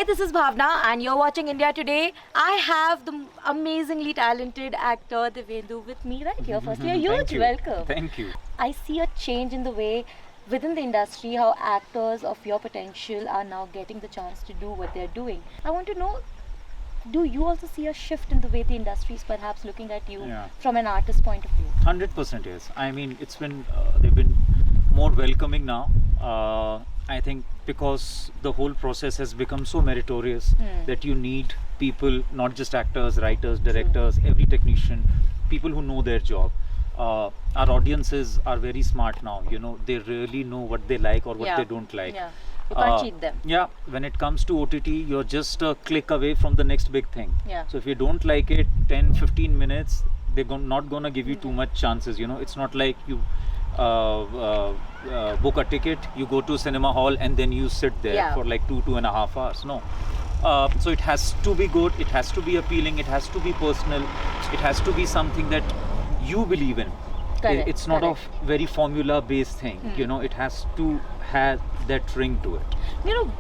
this is Bhavna, and you're watching India Today. I have the amazingly talented actor Divyendu with me right here. Firstly, a huge welcome. Thank you. I see a change in the way within the industry how actors of your potential are now getting the chance to do what they're doing. I want to know, do you also see a shift in the way the industry is perhaps looking at you from an artist point of view? 100% yes. I mean, it's been they've been more welcoming now. I think because the whole process has become so meritorious that you need people, not just actors, writers, directors, every technician, people who know their job. Our audiences are very smart now. You know, they really know what they like or what they don't like. Yeah. You can't cheat them. Yeah, when it comes to OTT, you're just a click away from the next big thing. Yeah. So if you don't like it, 10-15 minutes, they're not gonna give you too much chances. You know, it's not like you book a ticket, you go to cinema hall, and then you sit there for like 2.5 hours. No. So it has to be good. It has to be appealing. It has to be personal. It has to be something that you believe in. Correct, it's not correct. a very formula based thing. You know, it has to have that ring to it. You know,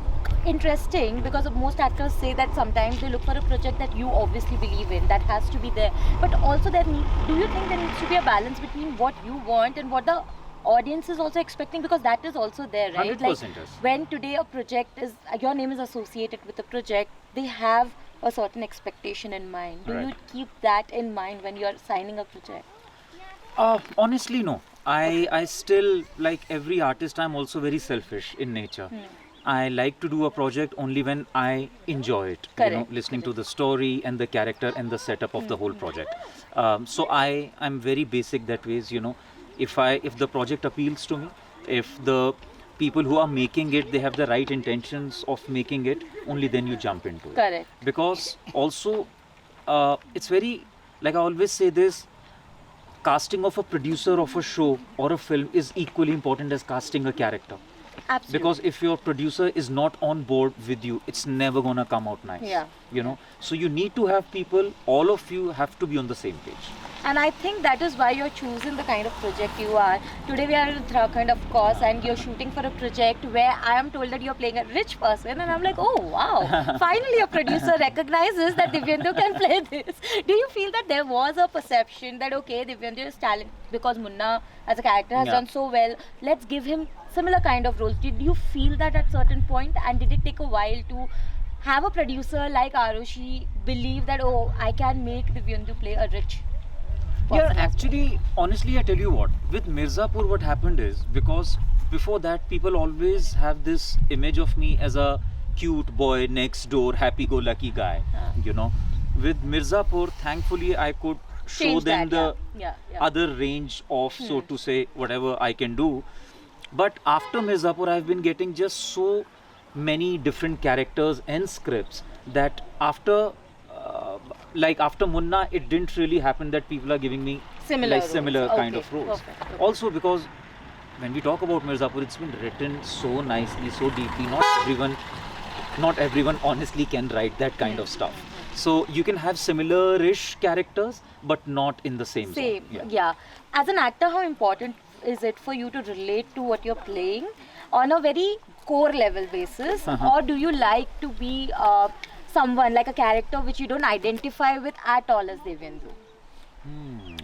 interesting, because most actors say that sometimes they look for a project that you obviously believe in, that has to be there. But also, do you think there needs to be a balance between what you want and what the audience is also expecting? Because that is also there, right? 100% Like yes. when today a project is, your name is associated with a project, they have a certain expectation in mind. Do you keep that in mind when you are signing a project? Honestly, no. I still, like every artist, I'm also very selfish in nature. I like to do a project only when I enjoy it. Correct. You know, listening to the story and the character and the setup of the whole project. So I'm very basic that ways. You know, if the project appeals to me, if the people who are making it, they have the right intentions of making it, only then you jump into it. Correct. Because also, it's very, like I always say this, casting of a producer of a show or a film is equally important as casting a character. Absolutely. Because if your producer is not on board with you, it's never gonna come out nice. Yeah. You know, so you need to have people, all of you have to be on the same page. And I think that is why you're choosing the kind of project you are. Today we are in Uttarakhand, of course, and you're shooting for a project where I am told that you're playing a rich person, and I'm like, oh wow, finally a producer recognizes that Divyendu can play this. Do you feel that there was a perception that, okay, Divyendu is talent because Munna as a character has done so well, let's give him similar kind of roles? Did you feel that at certain point, and did it take a while to have a producer like Arushi believe that, oh, I can make Divyendu play a rich Yeah, person? actually, honestly, I tell you what, with Mirzapur, what happened is, because before that, people always have this image of me as a cute boy, next door, happy-go-lucky guy, you know. With Mirzapur, thankfully, I could show Change them that, the other range of, so to say, whatever I can do. But after Mirzapur, I've been getting just so many different characters and scripts that after Munna, it didn't really happen that people are giving me Similar similar roles. kind Okay, of roles. perfect. Also because when we talk about Mirzapur, it's been written so nicely, so deeply. Not everyone honestly can write that kind of stuff. So you can have similar-ish characters, but not in the same zone. Yeah. As an actor, how important is it for you to relate to what you're playing on a very core level basis, or do you like to be someone like a character which you don't identify with at all as Divyendu?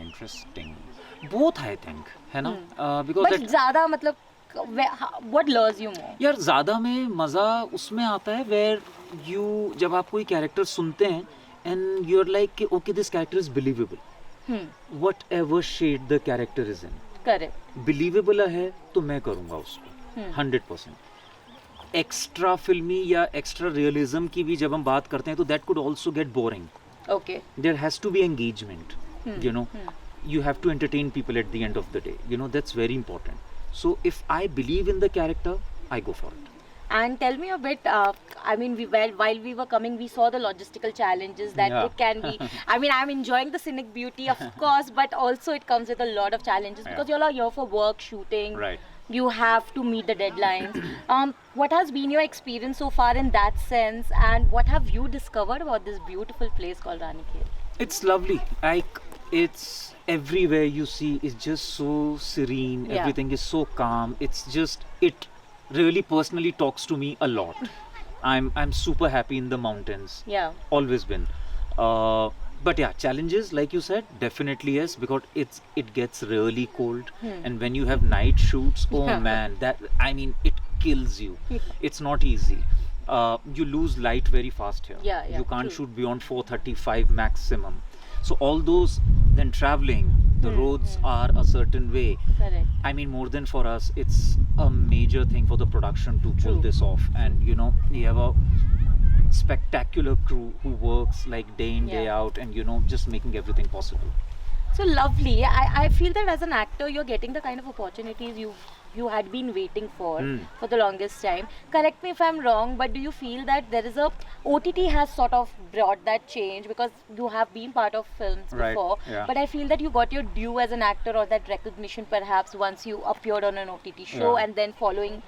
Interesting. Both, I think, है ना? Because But ज़्यादा मतलब what lures you more? यार ज़्यादा में मज़ा उसमें आता है where you जब आप कोई कैरेक्टर सुनते हैं and you're like कि okay, this character is believable, whatever shade the character is in, Correct. believable है तो मैं करूँगा उसको 100%. एक्स्ट्रा फिल्मी या एक्स्ट्रा रियलिज्म की भी जब हम बात करते हैं तो that could also get boring. Okay. There has to be engagement. You know, you have to entertain people at the end of the day. You know, that's very important. So if I believe in the character, I go for it. And tell me a bit, I mean, while we were coming, we saw the logistical challenges that it can be. I mean, I'm enjoying the scenic beauty, of course, but also it comes with a lot of challenges because you all are here for work, shooting. Right. You have to meet the deadlines. What has been your experience so far in that sense, and what have you discovered about this beautiful place called Ranikhet? It's lovely. Like, it's everywhere you see is just so serene. Everything is so calm. It's just, it really personally talks to me a lot. I'm super happy in the mountains. Yeah. Always been. But yeah, challenges like you said, definitely yes, because it gets really cold, and when you have night shoots, oh man, that I mean it kills you. It's not easy. You lose light very fast here. Yeah, yeah, you can't true. shoot beyond 435 maximum. So all those, then traveling, the roads are a certain way. Correct. I mean, more than for us, it's a major thing for the production to pull True. this off. And you know, you have a spectacular crew who works like day in, day Yeah. out, and you know, just making everything possible. So lovely. I feel that as an actor, you're getting the kind of opportunities you had been waiting for the longest time. Correct me if I'm wrong, but do you feel that there is a OTT has sort of brought that change because you have been part of films Right, before, yeah. but I feel that you got your due as an actor or that recognition perhaps once you appeared on an OTT show, Yeah. and then following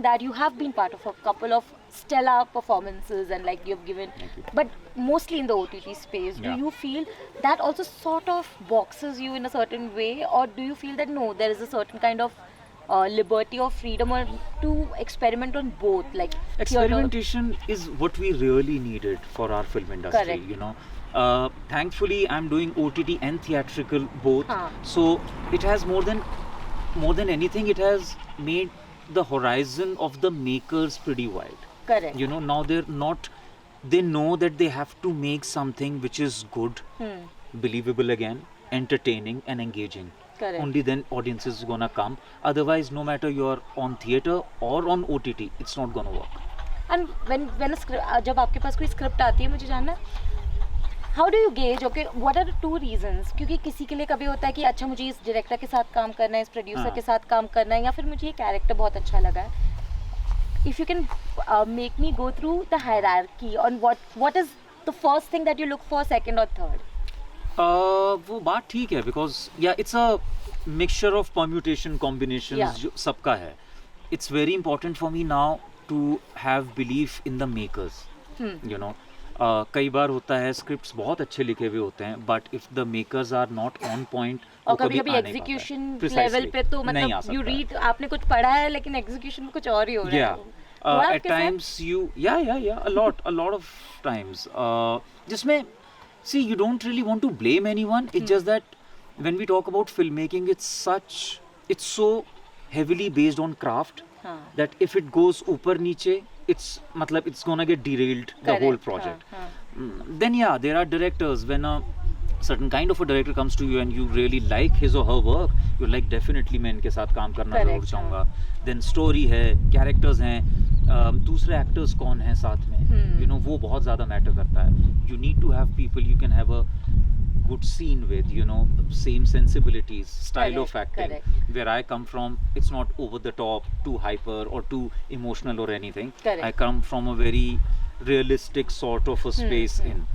that you have been part of a couple of stellar performances and like you've given, Thank you. but mostly in the OTT space. Do Yeah. you feel that also sort of boxes you in a certain way, or do you feel that no, there is a certain kind of liberty or freedom or to experiment on both, like theatre? Experimentation is what we really needed for our film industry. Correct. You know, thankfully I'm doing OTT and theatrical both. Huh. So it has more than anything, it has made the horizon of the makers pretty wide. Correct. You know, now they know that they have to make something which is good, believable again, entertaining and engaging. Correct. Only then audiences is gonna come. Otherwise, no matter you're on theater or on OTT, it's not gonna work. And when a script, जब आपके पास कोई script आती है, मुझे जानना है how do you gauge, okay, what are the two reasons? क्योंकि किसी के लिए कभी होता है कि अच्छा मुझे इस डायरेक्टर के साथ काम करना है, इस प्रोड्यूसर हाँ. के साथ काम करना है, या फिर मुझे ये कैरेक्टर बहुत अच्छा लगा है. If you can make me go through the hierarchy on what is the first thing that you look for, second or third? वो बात ठीक है, because yeah, it's a mixture of permutation combinations. Yeah. जो सबका है. It's very important for me now to have belief in the makers. You know, कई बार होता है स्क्रिप्ट्स बहुत अच्छे लिखे हुए होते हैं, but if the makers are not on point, और कभी कभी एग्जीक्यूशन लेवल पे तो मतलब यू रीड, आपने कुछ पढ़ा है लेकिन एग्जीक्यूशन में कुछ और ही हो रहा है. Yeah. At times you a lot of times जिसमें see, you don't really want to blame anyone. It's just that when we talk about filmmaking, it's so heavily based on craft that if it goes ऊपर नीचे, it's gonna get derailed the whole project. Then yeah, there are directors, when a certain kind of a director comes to you and you really like his or her work, you're like definitely मैं इनके साथ काम करना जरूर चाहूँगा. Then story है, characters हैं, दूसरे actors कौन हैं साथ में, you know, वो बहुत ज़्यादा matter करता है. You need to have people you can have a good scene with, you know, same sensibilities, style of acting. Where I come from, it's not over the top, too hyper or too emotional or anything. I come from a very realistic sort of a space in.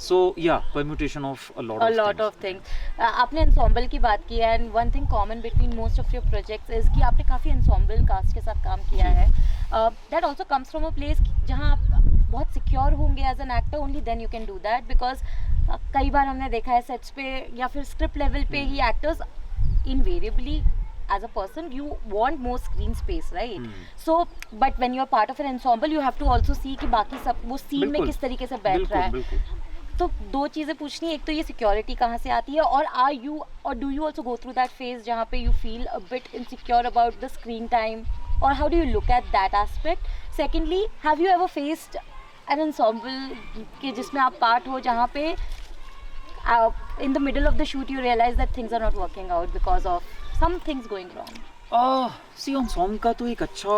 So yeah, permutation of a lot of things. आपने ensemble की बात की है, and one thing common between most of your projects is कि आपने काफ़ी ensemble cast के साथ काम किया है. That also comes from a place जहाँ आप बहुत secure होंगे as an actor, only then you can do that, because कई बार हमने देखा है सेट्स पे या फिर स्क्रिप्ट लेवल पे ही actors invariably as a person you want more screen space, right? So but when you are part of an ensemble you have to also see कि बाकी सब वो सीन में किस तरीके से बैठ रहा है. तो दो चीज़ें पूछनी, एक तो ये सिक्योरिटी कहाँ से आती है, और do you also go through that phase जहाँ पे you feel a bit insecure about the screen time, और how do you look at that aspect? Secondly, have you ever faced an ensemble के जिसमें आप पार्ट हो, जहाँ पे in the middle of the shoot you realize that things are not working out because of some things going wrong? See, ensemble का तो एक अच्छा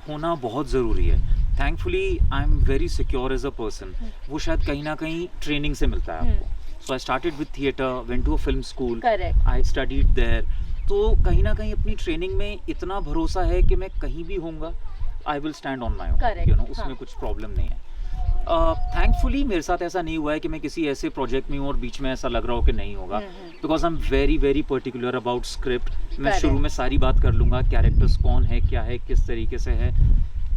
होना बहुत ज़रूरी है. Thankfully, I'm very secure as a person. वो शायद कहीं ना कहीं ट्रेनिंग से मिलता है आपको. So I started with theatre, went to a film school. Correct. I studied there. तो कहीं ना कहीं अपनी ट्रेनिंग में इतना भरोसा है कि मैं कहीं भी होऊंगा, I will stand on my own. Correct. You know, उसमें कुछ प्रॉब्लम नहीं है. थैंकफुली मेरे साथ ऐसा नहीं हुआ है कि मैं किसी ऐसे प्रोजेक्ट में हूँ और बीच में ऐसा लग रहा हो कि नहीं होगा, because I am very very particular about script. मैं शुरू में सारी बात कर लूँगा, कैरेक्टर्स कौन है, क्या है, किस तरीके से है.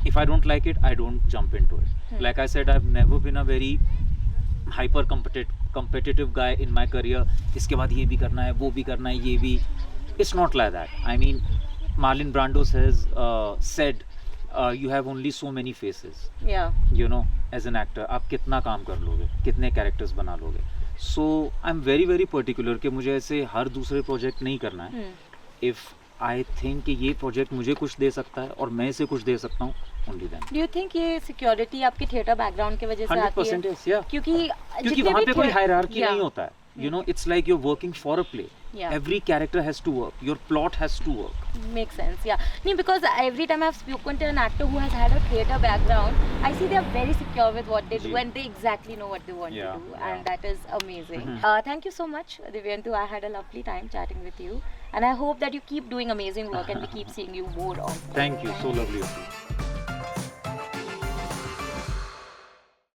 If I don't like it, I don't jump into it. Like I said, I have never been a very hyper competitive guy in my career. इसके बाद ये भी करना है, वो भी करना है, ये भी. It's not like that. I mean, Marlon Brando has said you have only so many faces. Yeah. You know, as an actor आप कितना काम कर लोगे, कितने कैरेक्टर्स बना लोगे. So I'm very very particular कि मुझे ऐसे हर दूसरे प्रोजेक्ट नहीं करना है. If I think कि ये प्रोजेक्ट मुझे कुछ दे सकता है और मैं इसे कुछ दे सकता हूँ, only then. Do you think ये सिक्योरिटी आपके थिएटर बैकग्राउंड की वजह से आती है? 100% yes, yeah. क्योंकि क्योंकि वहाँ पे कोई हायरार्की नहीं होता है. You know, it's like you're working for a play. Yeah. Every character has to work. Your plot has to work. Makes sense, yeah. No, because every time I've spoken to an actor who has had a theatre background, I see they are very secure with what they do and they exactly know what they want Yeah, to do, yeah. and that is amazing. Mhm. Thank you so much, Divyantu. I had a lovely time chatting with you, and I hope that you keep doing amazing work and we keep seeing you more on. Thank you. So lovely of you.